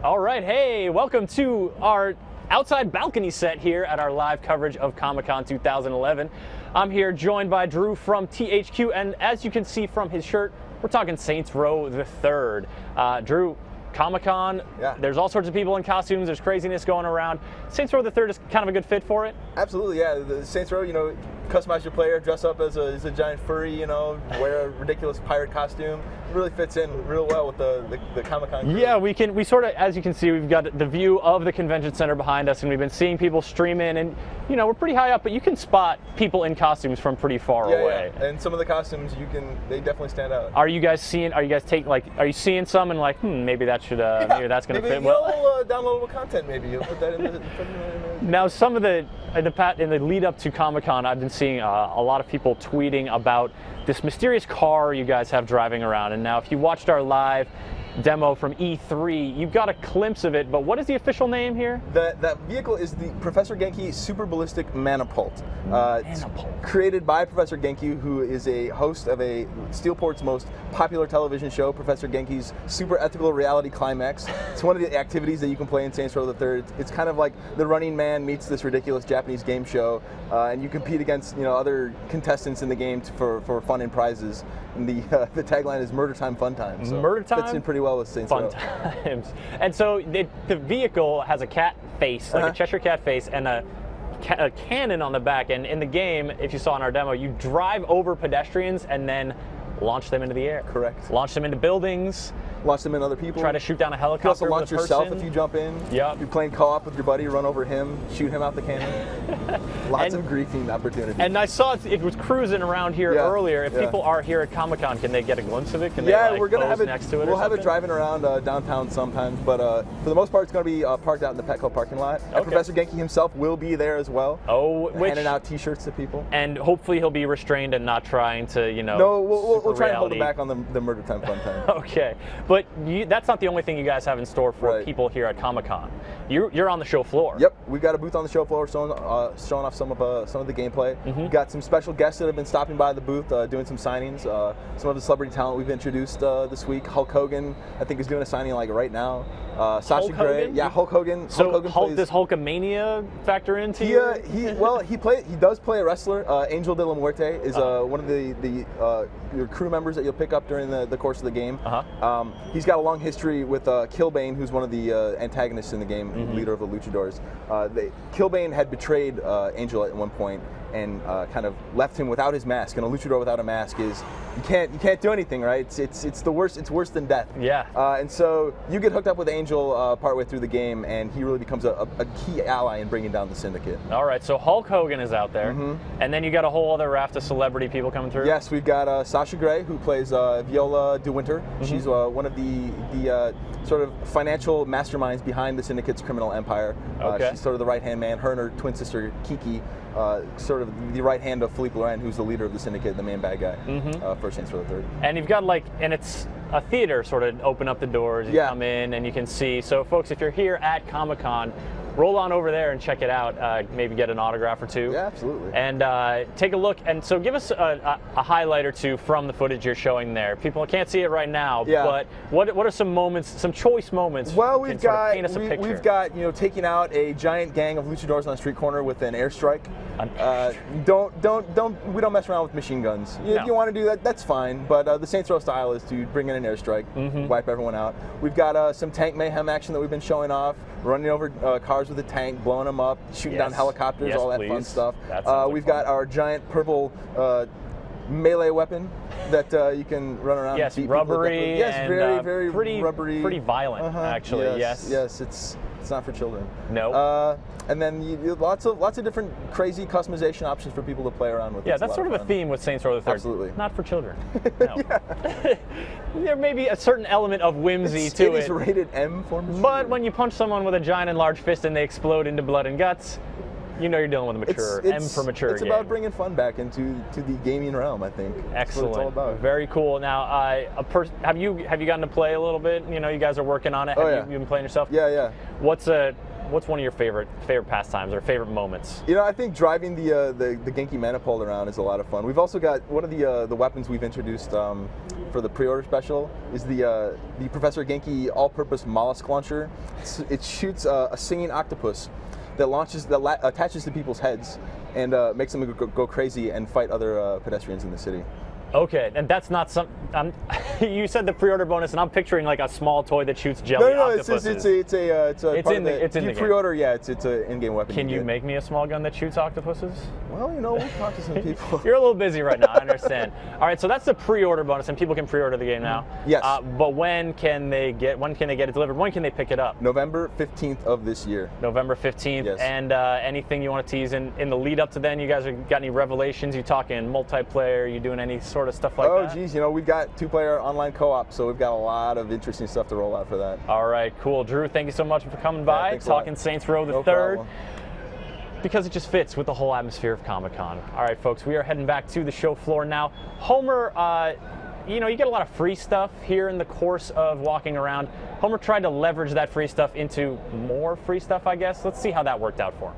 All right, hey, welcome to our outside balcony set here at our live coverage of Comic-Con 2011. I'm here joined by Drew from THQ, and as you can see from his shirt, we're talking Saints Row the Third. Drew, Comic-Con, there's all sorts of people in costumes, there's craziness going around. Saints Row the Third is kind of a good fit for it? Absolutely, yeah. The Saints Row, customize your player, dress up as a giant furry, wear a ridiculous pirate costume. It really fits in real well with the Comic-Con crew. Yeah, we sort of, as you can see, we've got the view of the convention center behind us, and we've been seeing people stream in, and we're pretty high up, but you can spot people in costumes from pretty far away. Yeah. And some of the costumes, they definitely stand out. Are you guys seeing seeing some and like, maybe that should, maybe that's going to fit well? Downloadable content, maybe. You'll put that in the Now, some of in the lead up to Comic-Con, I've been seeing a lot of people tweeting about this mysterious car you guys have driving around. And now, if you watched our live demo from E3, you've got a glimpse of it, but what is the official name here? That vehicle is the Professor Genki Super Ballistic Manipult. It's created by Professor Genki, who is a host of Steelport's most popular television show, Professor Genki's Super Ethical Reality Climax. It's one of the activities that you can play in Saints Row the Third. It's kind of like The Running Man meets this ridiculous Japanese game show, and you compete against other contestants in the game for fun and prizes. And the tagline is "Murder Time, Fun Time." So Murder Time fits in pretty well with Saints Row. Fun times. And so the vehicle has a cat face, like a Cheshire Cat face, and a cannon on the back. And in the game, if you saw in our demo, you drive over pedestrians and then launch them into the air. Correct. Launch them into buildings. Launch them in other people. Try to shoot down a helicopter. You can also launch yourself if you jump in. Yep. You're playing co-op with your buddy, run over him, shoot him out the cannon. Lots of griefing opportunities. And I saw it was cruising around here earlier. If people are here at Comic-Con, can they get a glimpse of it? Can they we're gonna have it next to it. We'll have it driving around downtown sometimes, but for the most part, it's going to be parked out in the Petco parking lot. And Professor Genki himself will be there as well. Handing out T-shirts to people. And hopefully he'll be restrained and not trying to, No, we'll try and hold him back on the Murder Time, Fun Time. Okay, but that's not the only thing you guys have in store for people here at Comic-Con. You're on the show floor. Yep, we've got a booth on the show floor showing off some of the gameplay. We've got some special guests that have been stopping by the booth doing some signings. Some of the celebrity talent we've introduced this week. Hulk Hogan, I think, is doing a signing right now. Sasha Grey, Hulk Hogan. So Hulk Hogan does Hulkamania factor into he does play a wrestler. Angel de la Muerte is one of the crew members that you'll pick up during the course of the game. He's got a long history with Killbane, who's one of the antagonists in the game, leader of the Luchadors. Killbane had betrayed Angel at one point and kind of left him without his mask. And a luchador without a mask is you can't do anything, right? It's the worst. It's worse than death. Yeah. And so you get hooked up with Angel partway through the game, and he really becomes a key ally in bringing down the Syndicate. All right. So Hulk Hogan is out there, and then you got a whole other raft of celebrity people coming through. Yes, we've got Sasha Grey, who plays Viola DeWinter. She's one of the sort of financial masterminds behind the Syndicate's criminal empire. She's sort of the right-hand man. Her and her twin sister Kiki, sort of the right hand of Philippe Laurent, who's the leader of the Syndicate, the main bad guy for Saints Row the Third. And you've got and it's a theater, sort of open up the doors, you come in and you can see. So folks, if you're here at Comic-Con, roll on over there and check it out. Maybe get an autograph or two. Yeah, absolutely. And take a look. And so give us a highlight or two from the footage you're showing there. People can't see it right now, but what are some moments, some choice moments? Well, we've got taking out a giant gang of luchadors on a street corner with an airstrike. We don't mess around with machine guns. If you want to do that, that's fine. But the Saints Row style is to bring in an airstrike, wipe everyone out. We've got some tank mayhem action that we've been showing off, running over cars with a tank, blowing them up, shooting down helicopters, all that fun stuff. We've got our giant purple melee weapon that you can run around. Yes, and beat rubbery. Yes, and, very rubbery. Pretty violent, actually. Yes, it's not for children. No. And then lots of different crazy customization options for people to play around with. Yeah, that's sort of a theme with Saints Row the Third. Absolutely. Not for children. No. There may be a certain element of whimsy to it. It is rated M for mature. But when you punch someone with a giant and large fist and they explode into blood and guts, you know you're dealing with a mature, M for mature It's about bringing fun back into the gaming realm, I think. Excellent. That's what it's all about. Very cool. Now, have you gotten to play a little bit? You guys are working on it. Have you been playing yourself? Yeah. what's one of your favorite pastimes or favorite moments? You know, I think driving the Genki Manifold around is a lot of fun. We've also got one of the weapons we've introduced for the pre-order special is the Professor Genki all-purpose mollusk launcher. It shoots a singing octopus that attaches to people's heads and makes them go crazy and fight other pedestrians in the city. Okay, and that's not some. You said the pre-order bonus, and I'm picturing like a small toy that shoots jelly octopuses. It's in the pre-order. Yeah, it's an in-game weapon. Can you make me a small gun that shoots octopuses? Well, you know, we'll talk to some people. You're a little busy right now. I understand. All right, so that's the pre-order bonus, and people can pre-order the game now. Yes. But when can they get it delivered? When can they pick it up? November 15th of this year. November 15th. Yes. And anything you want to tease in the lead up to then? You guys got any revelations? You talking multiplayer? You doing any sort of stuff like that? Oh, geez, you know, we've got 2-player online co-op, so we've got a lot of interesting stuff to roll out for that. All right, cool. Drew, thank you so much for coming by, talking Saints Row the Third. Because it just fits with the whole atmosphere of Comic-Con. All right, folks, we are heading back to the show floor now. Homer, you know, you get a lot of free stuff here in the course of walking around. Homer tried to leverage that free stuff into more free stuff, I guess. Let's see how that worked out for him.